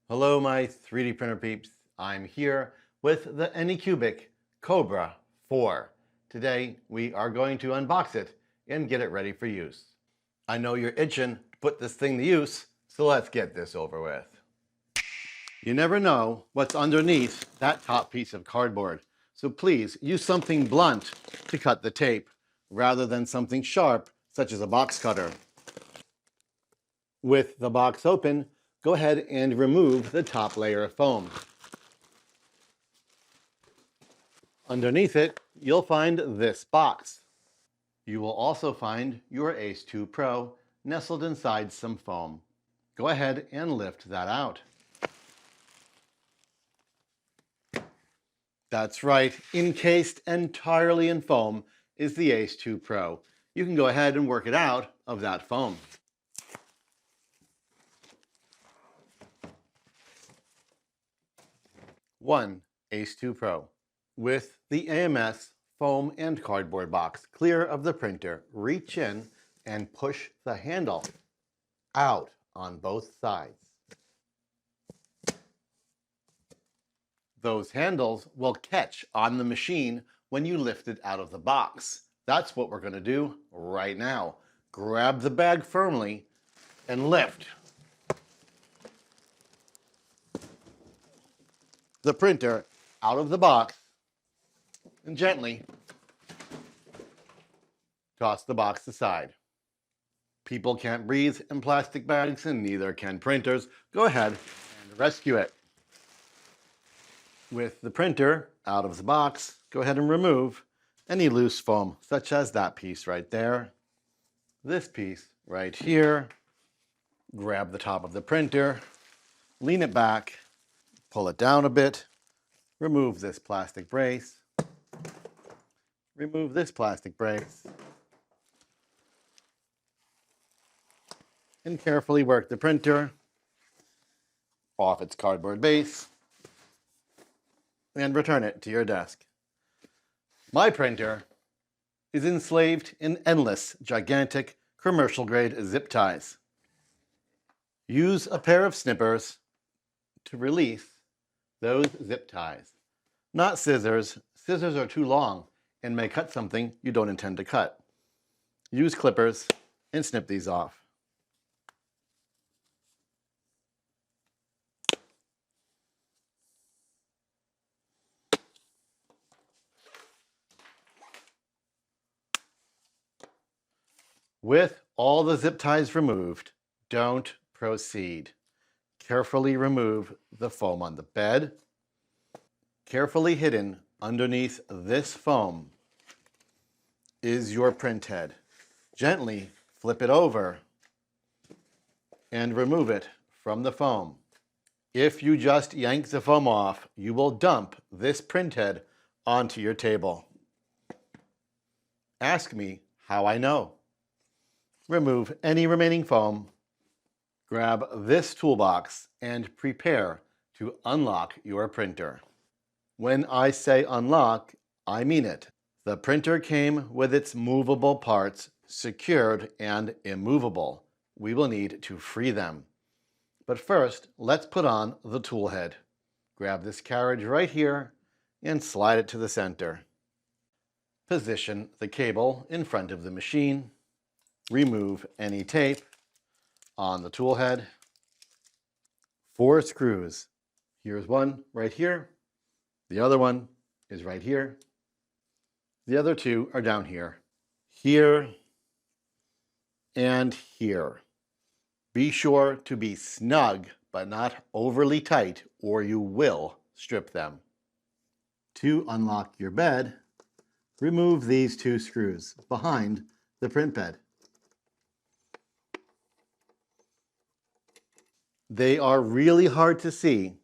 Hello, my 3D printer peeps. I'm here with the Anycubic Kobra 4. Today, we are going to unbox it and get it ready for use. I know you're itching to put this thing to use, so let's get this over with. You never know what's underneath that top piece of cardboard, so please use something blunt to cut the tape, rather than something sharp, such as a box cutter. With the box open, go ahead and remove the top layer of foam. Underneath it, you'll find this box. You will also find your Ace 2 Pro nestled inside some foam. Go ahead and lift that out. That's right, encased entirely in foam is the Ace 2 Pro. You can go ahead and work it out of that foam. One Ace 2 Pro. With the AMS foam and cardboard box clear of the printer, reach in and push the handle out on both sides. Those handles will catch on the machine when you lift it out of the box. That's what we're going to do right now. Grab the bag firmly and lift the printer out of the box and gently toss the box aside. People can't breathe in plastic bags, and neither can printers. Go ahead and rescue it. With the printer out of the box, go ahead and remove any loose foam, such as that piece right there, this piece right here. Grab the top of the printer, lean it back, pull it down a bit, remove this plastic brace, remove this plastic brace, and carefully work the printer off its cardboard base and return it to your desk. My printer is enslaved in endless, gigantic, commercial-grade zip ties. Use a pair of snippers to release those zip ties. Not scissors. Scissors are too long and may cut something you don't intend to cut. Use clippers and snip these off. With all the zip ties removed, don't proceed. Carefully remove the foam on the bed. Carefully hidden underneath this foam is your print head. Gently flip it over and remove it from the foam. If you just yank the foam off, you will dump this print head onto your table. Ask me how I know. Remove any remaining foam, grab this toolbox, and prepare to unlock your printer. When I say unlock, I mean it. The printer came with its movable parts, secured and immovable. We will need to free them. But first, let's put on the tool head. Grab this carriage right here and slide it to the center. Position the cable in front of the machine. Remove any tape on the tool head. 4 screws. Here's one right here. The other one is right here. The other 2 are down here. Here and here. Be sure to be snug, but not overly tight, or you will strip them. To unlock your bed, remove these 2 screws behind the print bed. They are really hard to see,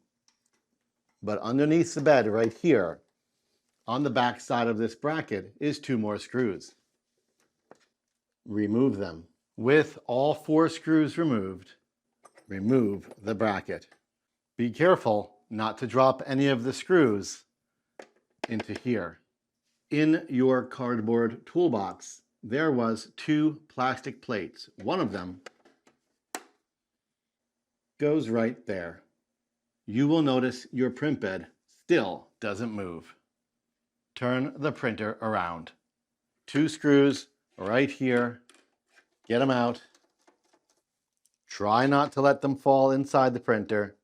but underneath the bed right here, on the back side of this bracket, is 2 more screws. Remove them. With all 4 screws removed, remove the bracket. Be careful not to drop any of the screws into here. In your cardboard toolbox, there was 2 plastic plates. One of them goes right there. you will notice your print bed still doesn't move. Turn the printer around. 2 screws right here. Get them out. Try not to let them fall inside the printer.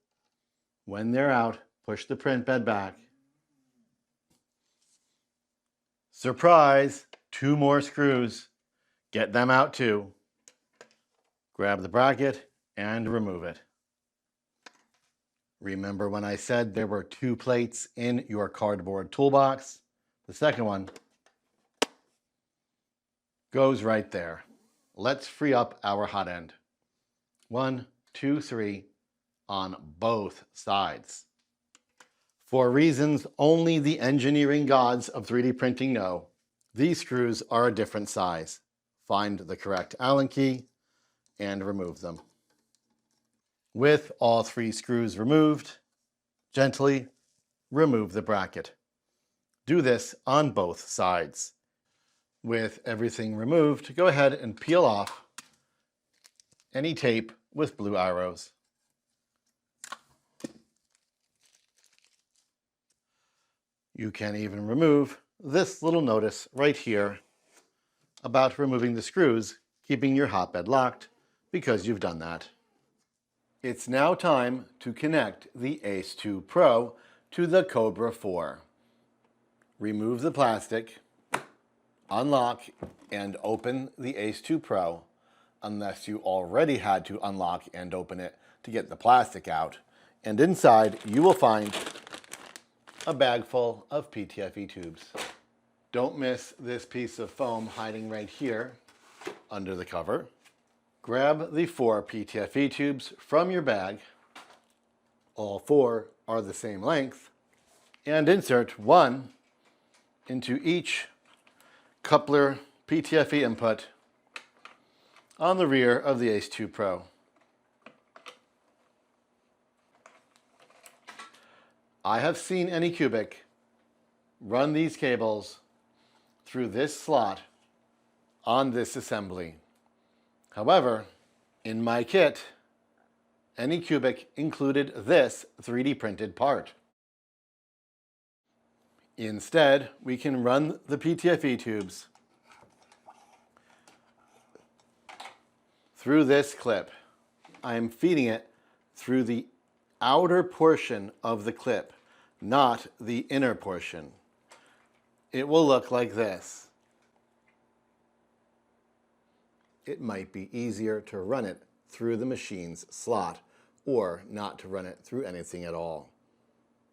When they're out, push the print bed back. Surprise! 2 more screws. Get them out too. Grab the bracket and remove it. Remember when I said there were 2 plates in your cardboard toolbox? The second one goes right there. Let's free up our hot end. 1, 2, 3 on both sides. For reasons only the engineering gods of 3D printing know, these screws are a different size. Find the correct Allen key and remove them. With all 3 screws removed, gently remove the bracket. Do this on both sides. With everything removed, go ahead and peel off any tape with blue arrows. You can even remove this little notice right here about removing the screws, keeping your hotbed locked, because you've done that. It's now time to connect the Ace 2 Pro to the Kobra 4. Remove the plastic, unlock and open the Ace 2 Pro, unless you already had to unlock and open it to get the plastic out. And inside you will find a bag full of PTFE tubes. Don't miss this piece of foam hiding right here under the cover. Grab the 4 PTFE tubes from your bag. All 4 are the same length. And insert 1 into each coupler PTFE input on the rear of the Ace 2 Pro. I have seen Anycubic run these cables through this slot on this assembly. However, in my kit, Anycubic included this 3D printed part. Instead, we can run the PTFE tubes through this clip. I am feeding it through the outer portion of the clip, not the inner portion. It will look like this. It might be easier to run it through the machine's slot or not to run it through anything at all.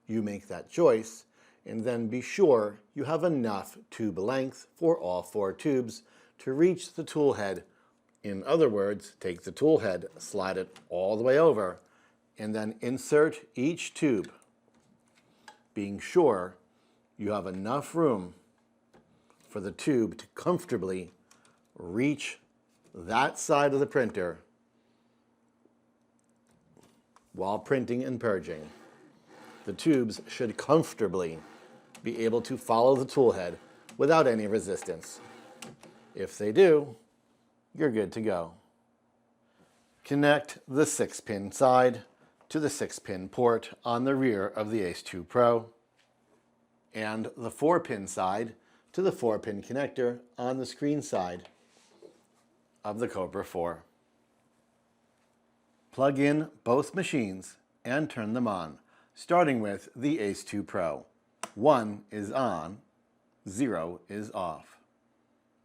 You make that choice, and then be sure you have enough tube length for all 4 tubes to reach the tool head. In other words, take the tool head, slide it all the way over, and then insert each tube, being sure you have enough room for the tube to comfortably reach that side of the printer while printing and purging. The tubes should comfortably be able to follow the tool head without any resistance. If they do, you're good to go. Connect the 6-pin side to the 6-pin port on the rear of the Ace 2 Pro and the 4-pin side to the 4-pin connector on the screen side of the Kobra 4. Plug in both machines and turn them on, starting with the Ace 2 Pro. 1 is on, 0 is off.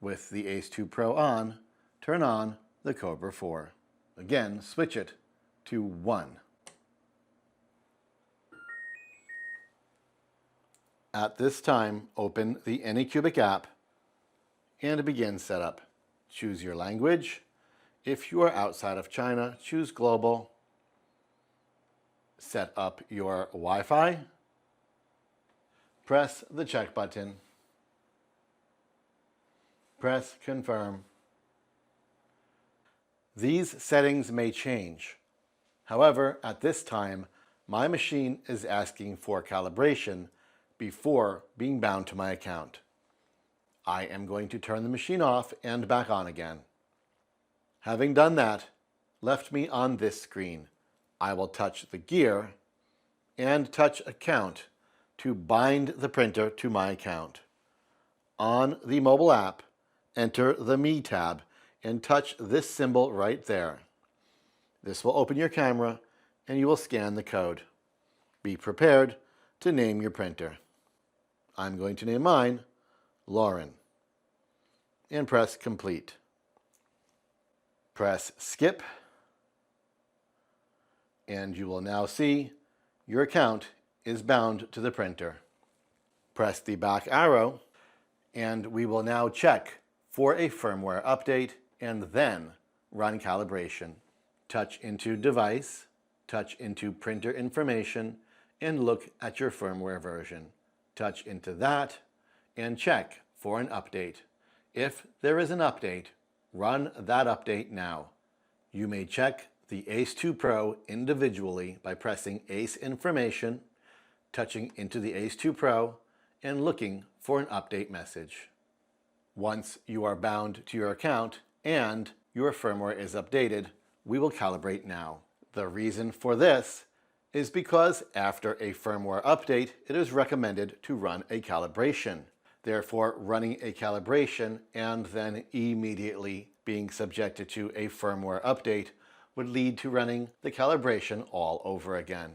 With the Ace 2 Pro on, turn on the Kobra 4. Again, switch it to 1. At this time, open the Anycubic app and begin setup. Choose your language. If you are outside of China, choose global. Set up your Wi-Fi. Press the check button. Press confirm. These settings may change. However, at this time, my machine is asking for calibration before being bound to my account. I am going to turn the machine off and back on again. Having done that, left me on this screen. I will touch the gear and touch Account to bind the printer to my account. On the mobile app, enter the Me tab and touch this symbol right there. This will open your camera and you will scan the code. Be prepared to name your printer. I'm going to name mine Lauren and press Complete. Press Skip and you will now see your account is bound to the printer. Press the back arrow and we will now check for a firmware update and then run calibration. Touch into Device, touch into Printer Information, and look at your firmware version. Touch into that and check for an update. If there is an update, run that update now. You may check the ACE 2 Pro individually by pressing ACE Information, touching into the ACE 2 Pro, and looking for an update message. Once you are bound to your account and your firmware is updated, we will calibrate now. The reason for this is because after a firmware update, it is recommended to run a calibration. Therefore, running a calibration and then immediately being subjected to a firmware update would lead to running the calibration all over again.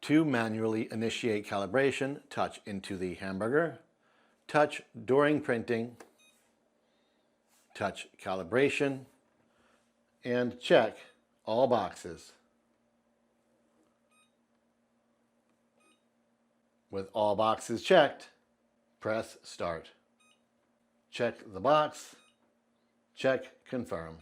To manually initiate calibration, touch into the hamburger, touch during printing, touch calibration, and check all boxes. With all boxes checked, press Start. Check the box, check Confirm.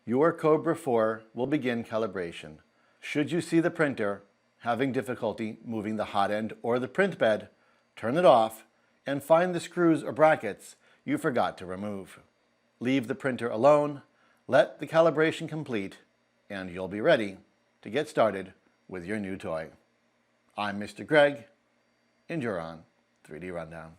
Your Kobra 4 will begin calibration. Should you see the printer having difficulty moving the hot end or the print bed, turn it off and find the screws or brackets you forgot to remove. Leave the printer alone, let the calibration complete, and you'll be ready to get started with your new toy. I'm Mr. Greg, and you're on 3D Rundown.